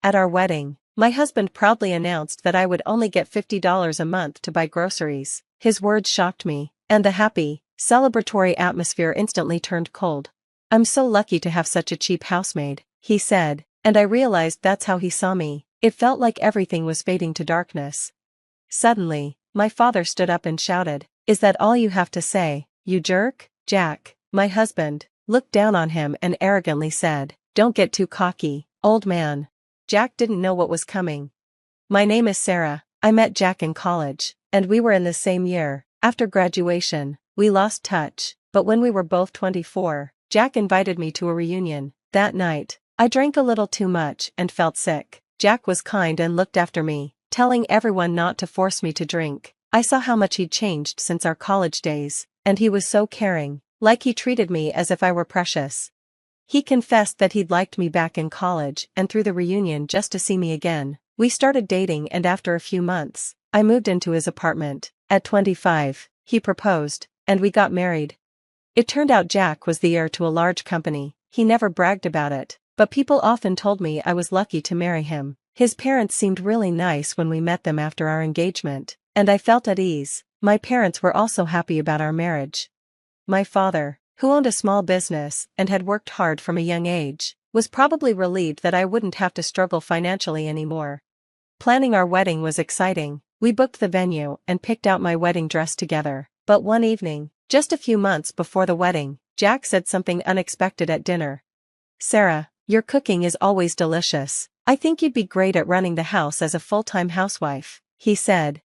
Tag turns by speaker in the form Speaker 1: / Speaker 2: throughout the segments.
Speaker 1: At our wedding, my husband proudly announced that I would only get $50 a month to buy groceries. His words shocked me, and the happy, celebratory atmosphere instantly turned cold. "I'm so lucky to have such a cheap housemaid," he said, and I realized that's how he saw me. It felt like everything was fading to darkness. Suddenly, my father stood up and shouted, "Is that all you have to say, you jerk?" Jack, my husband, looked down on him and arrogantly said, "Don't get too cocky, old man." Jack didn't know what was coming. "My name is Sarah. I met Jack in college, and we were in the same year. After graduation, we lost touch, but when we were both 24, Jack invited me to a reunion. That night, I drank a little too much and felt sick. Jack was kind and looked after me, telling everyone not to force me to drink. I saw how much he'd changed since our college days, and he was so caring, like he treated me as if I were precious. He confessed that he'd liked me back in college and threw the reunion just to see me again. We started dating, and after a few months, I moved into his apartment. At 25, he proposed, and we got married. It turned out Jack was the heir to a large company. He never bragged about it, but people often told me I was lucky to marry him. His parents seemed really nice when we met them after our engagement, and I felt at ease. My parents were also happy about our marriage. My father, who owned a small business and had worked hard from a young age, was probably relieved that I wouldn't have to struggle financially anymore. Planning our wedding was exciting. We booked the venue and picked out my wedding dress together. But one evening, just a few months before the wedding, Jack said something unexpected at dinner. "Sarah, your cooking is always delicious. I think you'd be great at running the house as a full-time housewife," he said.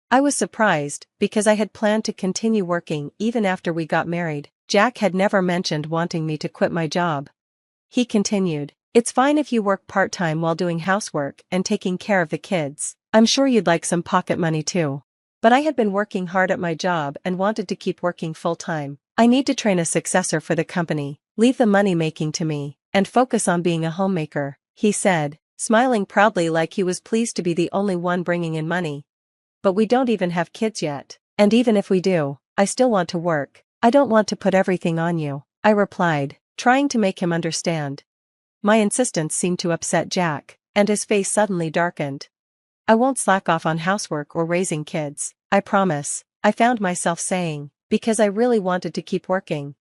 Speaker 1: I was surprised, because I had planned to continue working even after we got married. Jack had never mentioned wanting me to quit my job. He continued, "It's fine if you work part-time while doing housework and taking care of the kids. I'm sure you'd like some pocket money too." But I had been working hard at my job and wanted to keep working full-time. "I need to train a successor for the company, leave the money-making to me, and focus on being a homemaker," he said, smiling proudly like he was pleased to be the only one bringing in money. "But we don't even have kids yet, and even if we do, I still want to work. I don't want to put everything on you," I replied, trying to make him understand. My insistence seemed to upset Jack, and his face suddenly darkened. "I won't slack off on housework or raising kids, I promise," I found myself saying, because I really wanted to keep working.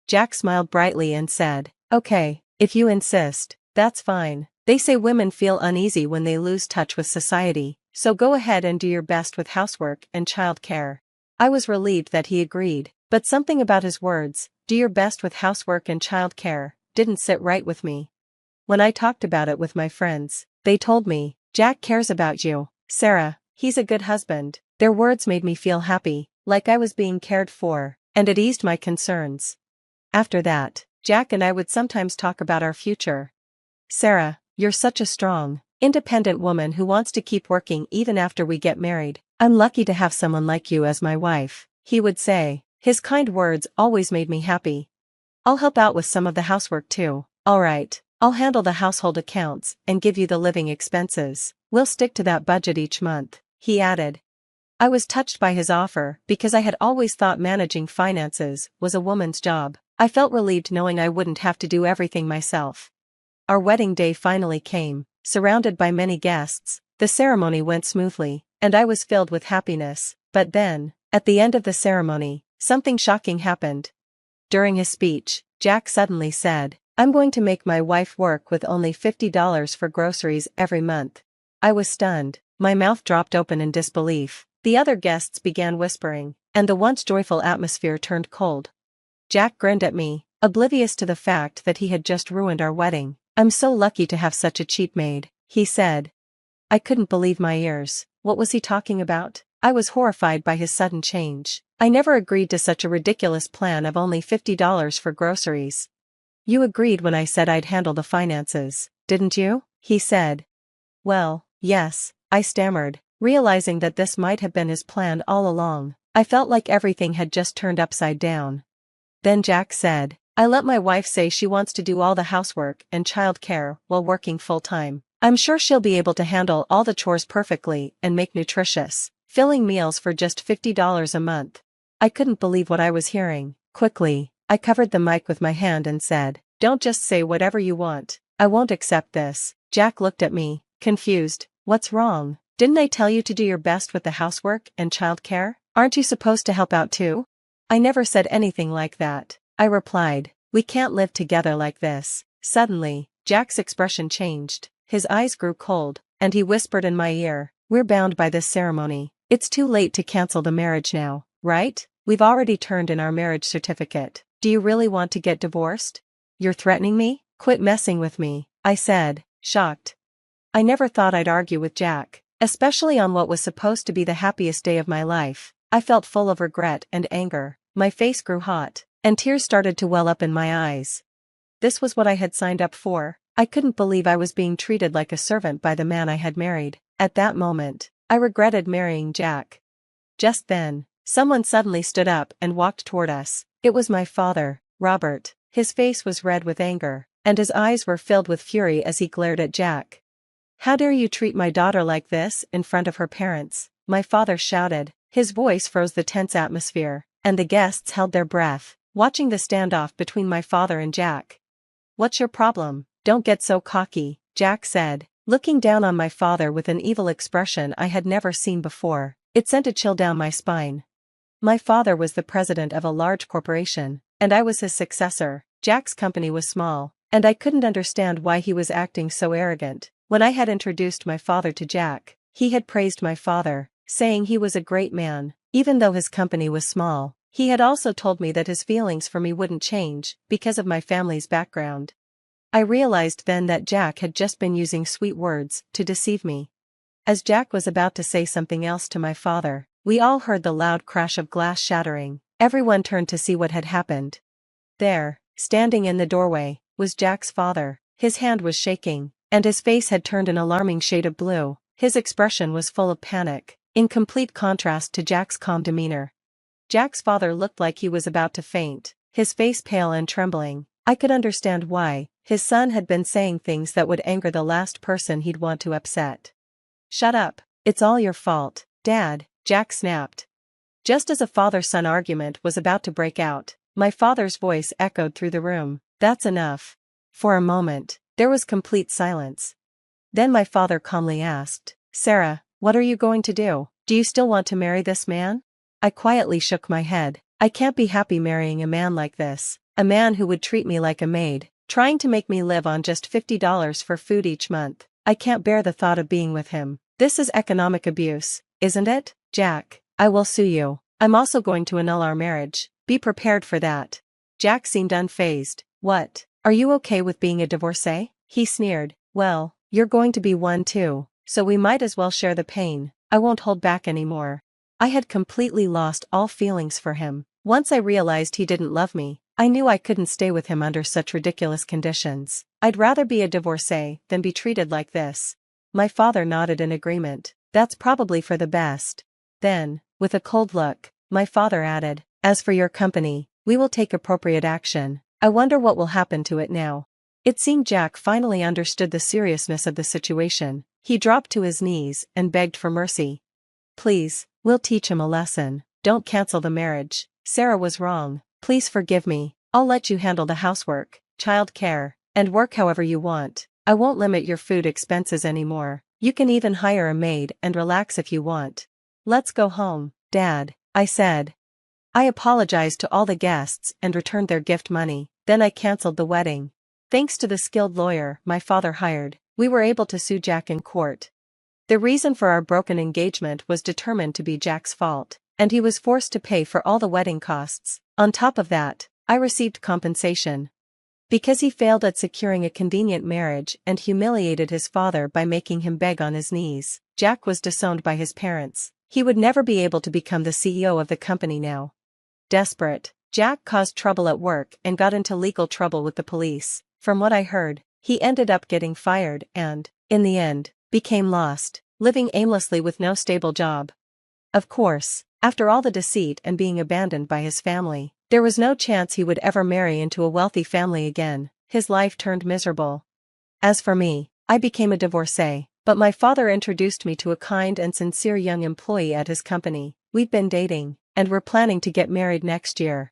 Speaker 1: Jack smiled brightly and said, "Okay, if you insist, that's fine. They say women feel uneasy when they lose touch with society, so go ahead and do your best with housework and childcare." I was relieved that he agreed, but something about his words, "do your best with housework and childcare," didn't sit right with me. When I talked about it with my friends, they told me, "Jack cares about you, Sarah, he's a good husband." Their words made me feel happy, like I was being cared for, and it eased my concerns. After that, Jack and I would sometimes talk about our future. "Sarah, you're such a strong, independent woman who wants to keep working even after we get married. I'm lucky to have someone like you as my wife," he would say. His kind words always made me happy. "I'll help out with some of the housework too." "All right, I'll handle the household accounts and give you the living expenses. We'll stick to that budget each month," he added. I was touched by his offer because I had always thought managing finances was a woman's job. I felt relieved knowing I wouldn't have to do everything myself. Our wedding day finally came, surrounded by many guests. The ceremony went smoothly, and I was filled with happiness. But then, at the end of the ceremony, something shocking happened. During his speech, Jack suddenly said, "I'm going to make my wife work with only $50 for groceries every month." I was stunned, my mouth dropped open in disbelief. The other guests began whispering, and the once joyful atmosphere turned cold. Jack grinned at me, oblivious to the fact that he had just ruined our wedding. "I'm so lucky to have such a cheap maid," he said. I couldn't believe my ears. What was he talking about? I was horrified by his sudden change. I never agreed to such a ridiculous plan of only $50 for groceries. "You agreed when I said I'd handle the finances, didn't you?" he said. "Well, yes," I stammered, realizing that this might have been his plan all along. I felt like everything had just turned upside down. Then Jack said, "I let my wife say she wants to do all the housework and childcare while working full-time. I'm sure she'll be able to handle all the chores perfectly and make nutritious, filling meals for just $50 a month." I couldn't believe what I was hearing. Quickly, I covered the mic with my hand and said, "Don't just say whatever you want. I won't accept this. Jack looked at me, confused. What's wrong? Didn't I tell you to do your best with the housework and childcare? Aren't you supposed to help out too? I never said anything like that, I replied. We can't live together like this. Suddenly, Jack's expression changed. His eyes grew cold, and he whispered in my ear, "We're bound by this ceremony. It's too late to cancel the marriage now, right? We've already turned in our marriage certificate. Do you really want to get divorced? You're threatening me? Quit messing with me," I said, shocked. I never thought I'd argue with Jack, especially on what was supposed to be the happiest day of my life. I felt full of regret and anger. My face grew hot, and tears started to well up in my eyes. This was what I had signed up for. I couldn't believe I was being treated like a servant by the man I had married. At that moment, I regretted marrying Jack. Just then, someone suddenly stood up and walked toward us. It was my father, Robert. His face was red with anger, and his eyes were filled with fury as he glared at Jack. "How dare you treat my daughter like this in front of her parents?" my father shouted. His voice froze the tense atmosphere, and the guests held their breath, watching the standoff between my father and Jack. "What's your problem? Don't get so cocky," Jack said, looking down on my father with an evil expression I had never seen before. It sent a chill down my spine. My father was the president of a large corporation, and I was his successor. Jack's company was small, and I couldn't understand why he was acting so arrogant. When I had introduced my father to Jack, he had praised my father, saying he was a great man, even though his company was small. He had also told me that his feelings for me wouldn't change, because of my family's background. I realized then that Jack had just been using sweet words to deceive me. As Jack was about to say something else to my father, we all heard the loud crash of glass shattering. Everyone turned to see what had happened. There, standing in the doorway, was Jack's father. His hand was shaking, and his face had turned an alarming shade of blue. His expression was full of panic, in complete contrast to Jack's calm demeanor. Jack's father looked like he was about to faint, his face pale and trembling. I could understand why. His son had been saying things that would anger the last person he'd want to upset. "Shut up, it's all your fault, Dad," Jack snapped. Just as a father-son argument was about to break out, my father's voice echoed through the room. "That's enough." For a moment, there was complete silence. Then my father calmly asked, "Sarah, what are you going to do? Do you still want to marry this man?" I quietly shook my head. I can't be happy marrying a man like this, a man who would treat me like a maid, trying to make me live on just $50 for food each month. I can't bear the thought of being with him. This is economic abuse, isn't it? "Jack, I will sue you. I'm also going to annul our marriage. Be prepared for that." Jack seemed unfazed. "What? Are you okay with being a divorcee?" he sneered. "Well, you're going to be one too, so we might as well share the pain. I won't hold back anymore." I had completely lost all feelings for him. Once I realized he didn't love me, I knew I couldn't stay with him under such ridiculous conditions. I'd rather be a divorcee than be treated like this. My father nodded in agreement. "That's probably for the best." Then, with a cold look, my father added, "As for your company, we will take appropriate action. I wonder what will happen to it now." It seemed Jack finally understood the seriousness of the situation. He dropped to his knees and begged for mercy. "Please, we'll teach him a lesson. Don't cancel the marriage. Sarah was wrong. Please forgive me. I'll let you handle the housework, child care, and work however you want. I won't limit your food expenses anymore. You can even hire a maid and relax if you want. Let's go home, Dad," I said. I apologized to all the guests and returned their gift money. Then I canceled the wedding. Thanks to the skilled lawyer my father hired, we were able to sue Jack in court. The reason for our broken engagement was determined to be Jack's fault, and he was forced to pay for all the wedding costs. On top of that, I received compensation. Because he failed at securing a convenient marriage and humiliated his father by making him beg on his knees, Jack was disowned by his parents. He would never be able to become the CEO of the company now. Desperate, Jack caused trouble at work and got into legal trouble with the police. From what I heard, he ended up getting fired and, in the end, became lost, living aimlessly with no stable job. Of course, after all the deceit and being abandoned by his family, there was no chance he would ever marry into a wealthy family again. His life turned miserable. As for me, I became a divorcee, but my father introduced me to a kind and sincere young employee at his company. We've been dating, and we're planning to get married next year.